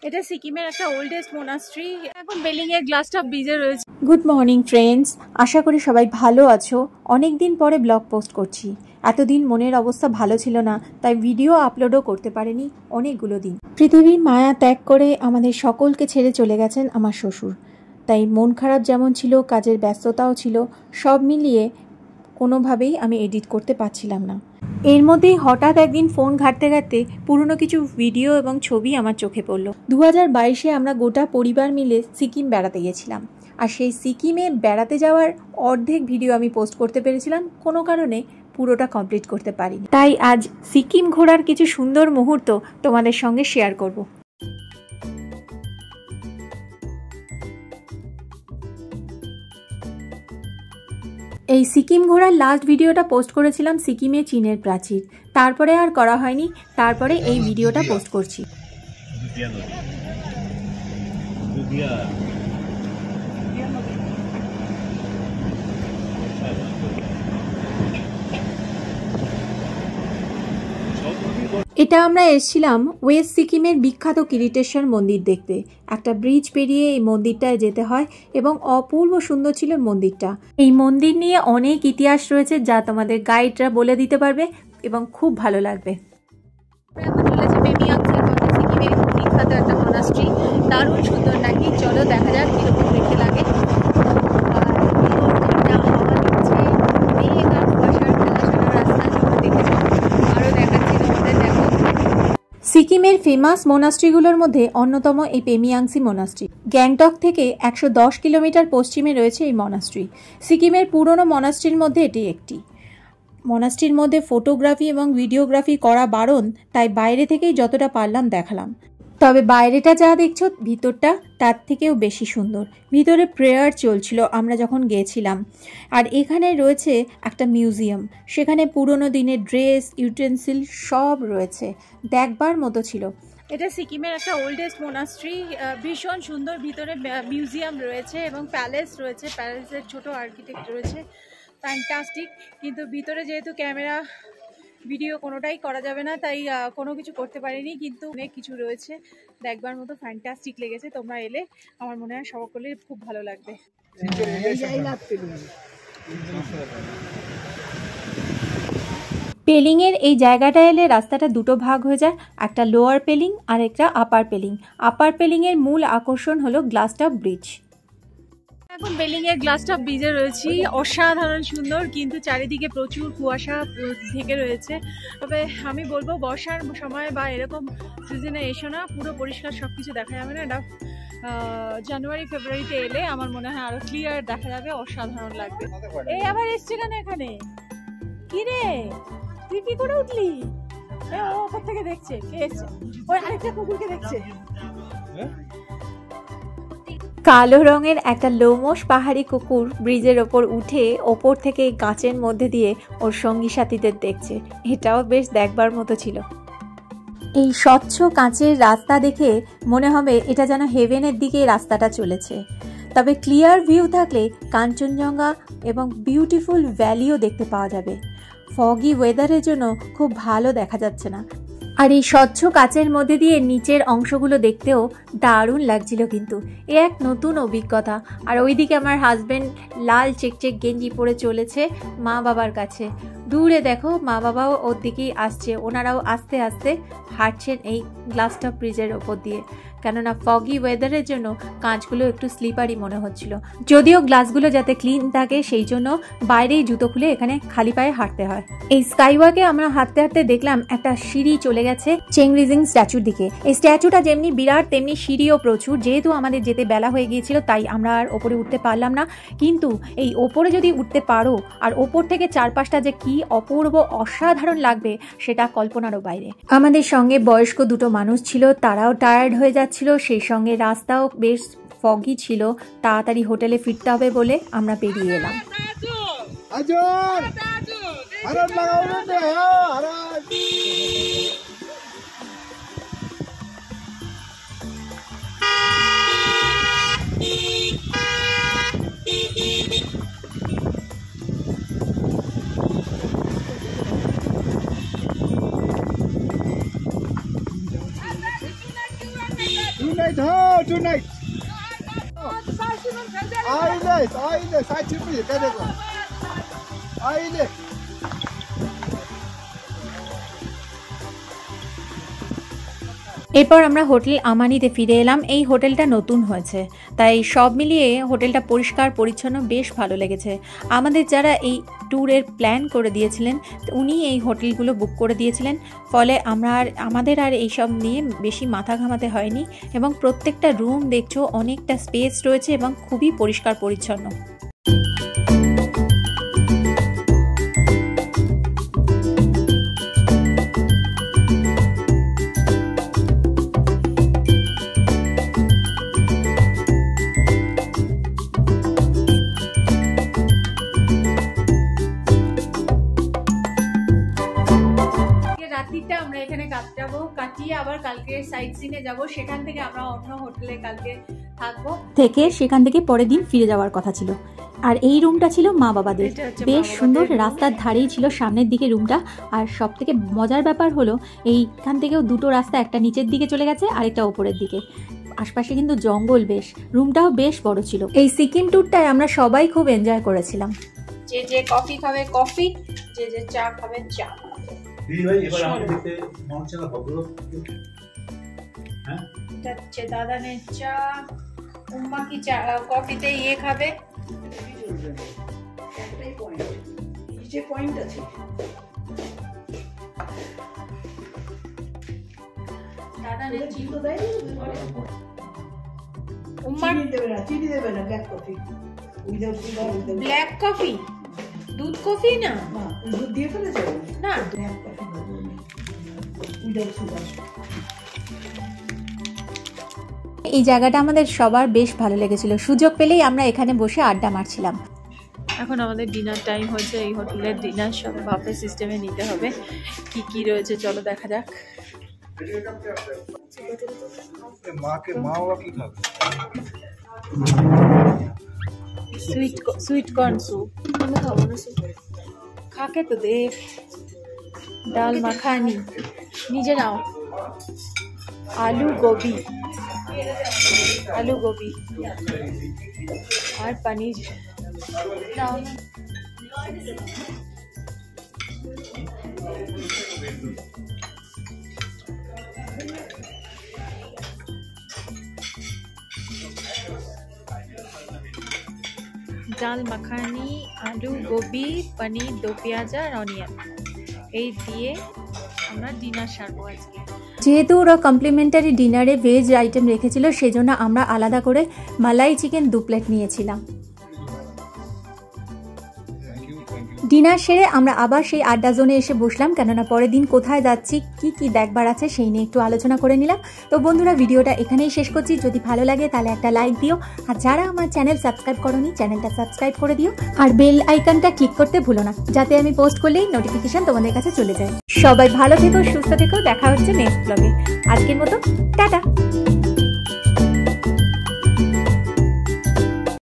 এটা সিকিমের একটা ওল্ডেস্ট মোনাস্ট্রি। এখন বেলিং এর গ্লাস টপ ব্রিজে রয়েছে। গুড মর্নিং ফ্রেন্ডস, আশা করি সবাই ভালো আছো। অনেক দিন পরে ব্লগ পোস্ট করছি। এতদিন মনের অবস্থা ভালো ছিল না, তাই ভিডিও আপলোডও করতে পারিনি অনেকগুলো দিন। পৃথিবীর মায়া ত্যাগ করে আমাদের সকলকে ছেড়ে চলে গেছেন আমার শ্বশুর। তাই মন খারাপ যেমন ছিল, কাজের ব্যস্ততাও ছিল, সব মিলিয়ে কোনোভাবেই আমি এডিট করতে পারছিলাম না। এর মধ্যেই হঠাৎ একদিন ফোন ঘাঁটতে ঘাঁটতে পুরনো কিছু ভিডিও এবং ছবি আমার চোখে পড়লো। 2022-এ আমরা গোটা পরিবার মিলে সিকিম বেড়াতে গেছিলাম। আর সেই সিকিমে বেড়াতে যাওয়ার অর্ধেক ভিডিও আমি পোস্ট করতে পেরেছিলাম, কোনো কারণে পুরোটা কমপ্লিট করতে পারিনি। তাই আজ সিকিম ঘোরার কিছু সুন্দর মুহূর্ত তোমাদের সঙ্গে শেয়ার করব। এই সিকিম ঘোরার লাস্ট ভিডিওটা পোস্ট করেছিলাম সিকিমে চীনের প্রাচীর, তারপরে আর করা হয়নি। তারপরে এই ভিডিওটা পোস্ট করছি। এটা আমরা এসেছিলাম ওয়েস্ট সিকিমের বিখ্যাত কিরিটেশ্বর মন্দির দেখতে। একটা ব্রিজ পেরিয়ে এই মন্দিরটায় যেতে হয় এবং অপূর্ব সুন্দর ছিল মন্দিরটা। এই মন্দির নিয়ে অনেক ইতিহাস রয়েছে যা তোমাদের গাইডরা বলে দিতে পারবে এবং খুব ভালো লাগবে। সিকিমের বিখ্যাত একটা মনাস্ট্রি, দারুণ সুন্দর নাকি। চলো দেখা যাক কিরকম দেখতে লাগে। সিকিমের ফেমাস মোনাস্ট্রিগুলোর মধ্যে অন্যতম এই পেমিয়াংসি মোনাস্ট্রি। গ্যাংটক থেকে 110 কিলোমিটার পশ্চিমে রয়েছে এই মনাস্ট্রি। সিকিমের পুরনো মনাস্ট্রির মধ্যে এটি একটি। মনাস্ট্রির মধ্যে ফটোগ্রাফি এবং ভিডিওগ্রাফি করা বারণ, তাই বাইরে থেকেই যতটা পারলাম দেখালাম। তবে বাইরেটা যা দেখছো, ভিতরটা তার থেকেও বেশি সুন্দর। ভিতরে প্রেয়ার চলছিল আমরা যখন গিয়েছিলাম। আর এখানে রয়েছে একটা মিউজিয়াম, সেখানে পুরনো দিনের ড্রেস, ইউটেন্সিল সব রয়েছে, দেখবার মতো ছিল। এটা সিকিমের একটা ওল্ডেস্ট মোনাস্ট্রি, ভীষণ সুন্দর। ভিতরে মিউজিয়াম রয়েছে এবং প্যালেস রয়েছে, প্যালেসের ছোট আর্কিটেক্ট রয়েছে, ফ্যান্টাস্টিক। কিন্তু ভিতরে যেহেতু ক্যামেরা ভিডিও কোনোটাই করা যাবে না, তাই কোনো কিছু করতে পারিনি। কিন্তু অনেক কিছু রয়েছে দেখবার মতো, ফ্যান্টাস্টিক লেগেছে। তোমরা এলে আমার মনে হয় সকলের খুব ভালো লাগবে। পেলিংয়ের এই জায়গাটা এলে রাস্তাটা দুটো ভাগ হয়ে যায়, একটা লোয়ার পেলিং আর একটা আপার পেলিং। আপার পেলিংয়ের মূল আকর্ষণ হলো গ্লাস টপ ব্রিজ। এখন বেলিং এর গ্লাস টপ ব্রিজে রয়েছি, অসাধারণ সুন্দর, কিন্তু চারিদিকে প্রচুর কুয়াশা ঢেকে রয়েছে। তবে আমি বলবো বর্ষার সময় বা এরকম সিজনে এসো না, পুরো পরিষ্কার সবকিছু দেখা যাবে না। এটা জানুয়ারি ফেব্রুয়ারিতে এলে আমার মনে হয় আরো ক্লিয়ার দেখা যাবে, অসাধারণ লাগবে। এই আবার এসছে কেন এখানে? কি রে, তুই কি করে উঠলি? ও ওপর থেকে দেখছে, কে এসছে? ওই আরেকটা কুকুরকে দেখছে। কালো রঙের একটা লোমশ পাহাড়ি কুকুর ব্রিজের ওপর উঠে ওপর থেকে গাছের মধ্যে দিয়ে ওর সঙ্গী সাথীদের দেখছে। এটাও বেশ দেখবার মতো ছিল। এই স্বচ্ছ কাঁচের রাস্তা দেখে মনে হবে এটা যেন হেভেনের দিকে রাস্তাটা চলেছে। তবে ক্লিয়ার ভিউ থাকলে কাঞ্চনজঙ্ঘা এবং বিউটিফুল ভ্যালিও দেখতে পাওয়া যাবে। ফগি ওয়েদারের জন্য খুব ভালো দেখা যাচ্ছে না। আর এই স্বচ্ছ কাচের মধ্যে দিয়ে নিচের অংশগুলো দেখতেও দারুণ লাগছিল। কিন্তু এ এক নতুন অভিজ্ঞতা। আর ওইদিকে আমার হাজবেন্ড লাল চেকচেক গেঞ্জি পরে চলেছে মা বাবার কাছে। দূরে দেখো মা বাবাও ওর দিকেই আসছে, ওনারাও আস্তে আস্তে হাঁটছেন এই গ্লাস টপ ব্রিজের ওপর দিয়ে। কেননা ফগি ওয়েদারের জন্য কাঁচগুলো একটু স্লিপারি মনে হচ্ছিল। যদিও গ্লাসগুলো যাতে ক্লিন থাকে সেই জন্য বাইরেই জুতো খুলে এখানে খালি পায়ে হাঁটতে হয়। এই স্কাইওয়াকে আমরা হাঁটতে হাঁটতে দেখলাম একটা সিঁড়ি চলে গেছে চেংরিজিং স্ট্যাচুর দিকে। এই স্ট্যাচুটা যেমনি বিরাট তেমনি সিঁড়িও প্রচুর। যেহেতু আমাদের যেতে বেলা হয়ে গিয়েছিল তাই আমরা আর ওপরে উঠতে পারলাম না। কিন্তু এই ওপরে যদি উঠতে পারো আর ওপর থেকে চারপাশটা যে কি অপূর্ব অসাধারণ লাগবে সেটা কল্পনারও বাইরে। আমাদের সঙ্গে বয়স্ক দুটো মানুষ ছিল, তারাও টায়ার্ড হয়ে যাচ্ছে। সেই সঙ্গে রাস্তাও বেশ ফগি ছিল। তাড়াতাড়ি হোটেলে ফিরতে হবে বলে আমরা বেরিয়ে এলাম। tonight, हाँ tonight. आइले साइड छिपी क्या देखो आइले এরপর আমরা হোটেল আমানিতে ফিরে এলাম। এই হোটেলটা নতুন হয়েছে, তাই সব মিলিয়ে হোটেলটা পরিষ্কার পরিচ্ছন্ন, বেশ ভালো লেগেছে। আমাদের যারা এই ট্যুরের প্ল্যান করে দিয়েছিলেন উনি এই হোটেলগুলো বুক করে দিয়েছিলেন, ফলে আমাদের আর এইসব নিয়ে বেশি মাথা ঘামাতে হয়নি। এবং প্রত্যেকটা রুম দেখছো অনেকটা স্পেস রয়েছে এবং খুবই পরিষ্কার পরিচ্ছন্ন। রাত্রিটা আমরা এখানে কাটাবো, কাটিয়ে আবার কালকে সাইট সিনে যাব। সেখান থেকে আমরা অন্য হোটেলে কালকে থাকবো, থেকে সেখান থেকে পরের দিন ফিরে যাওয়ার কথা ছিল। আর এই রুমটা ছিল মা বাবাদের, বেশ সুন্দর, রাস্তার ধারেই ছিল সামনের দিকে রুমটা। আর সব থেকে মজার ব্যাপার হলো এইখান থেকেও দুটো রাস্তা, একটা নিচের দিকে চলে গেছে আর একটা ওপরের দিকে। আশপাশে কিন্তু জঙ্গল বেশ, রুমটাও বেশ বড় ছিল। এই সিকিম ট্যুরটায় আমরা সবাই খুব এনজয় করেছিলাম। যে যে কফি খাবে কফি, যে যে চা খাবে চা। দিদি ভাই এবার আমাকে দেখতে মনে হচ্ছে না ভদ্রলোক। হ্যাঁ এটা হচ্ছে দাদানের চা, উম্মা কি চা কফিতে ইয়ে খাবে। একটাই পয়েন্ট, নিচে পয়েন্ট আছে। দাদানের চিনি তো দেয় উম্মা চিনি দেবে না black coffee, without sugar. Black coffee, দুধ কফি না, দুধ দিয়ে ফেলে যাবে না, ব্ল্যাক কফি উইদাউট সুগার। এই জায়গাটা আমাদের সবার বেশ ভালো লেগেছিল। সুযোগ পেলেই আমরা এখানে বসে আড্ডা মারছিলাম। এখন আমাদের ডিনার টাইম হয়েছে। এই হোটেলের ডিনার সব বাফে সিস্টেমে নিতে হবে। কি কি রয়েছে চলো দেখা যাক। সুইট কর্ন স্যুপ, আমি খাবো না স্যুপ, খাকে তো দেখ। ডাল মাখানি নিজে নাও। আলু গোবি আর পনির নাও। ডাল মাখানি, আলু গোবি, পনির, দো পেঁয়াজ আর অনিয়ন, এই দিয়ে আমরা ডিনার সারবো আজকে। যেহেতু ওরা কমপ্লিমেন্টারি ডিনারে ভেজ আইটেম রেখেছিল, সেজন্য আমরা আলাদা করে মালাই চিকেন 2 প্লেট নিয়েছিলাম। ডিনার সেরে আমরা আবার সেই আড্ডা জোনে এসে বসলাম, কেননা পরের দিন কোথায় যাচ্ছি, কি কি দেখবার আছে সেই নিয়ে একটু আলোচনা করে নিলাম। তো বন্ধুরা, ভিডিওটা এখানেই শেষ করছি। যদি ভালো লাগে তাহলে একটা লাইক দিও, আর যারা আমার চ্যানেল সাবস্ক্রাইব করোনি চ্যানেলটা সাবস্ক্রাইব করে দিও, আর বেল আইকনটা ক্লিক করতে ভুলো না, যাতে আমি পোস্ট করলেই নোটিফিকেশন তোমাদের কাছে চলে যায়। সবাই ভালো থেকো, সুস্থ থেকো, দেখা হচ্ছে নেক্সট ব্লগে। আজকের মতো টাটা।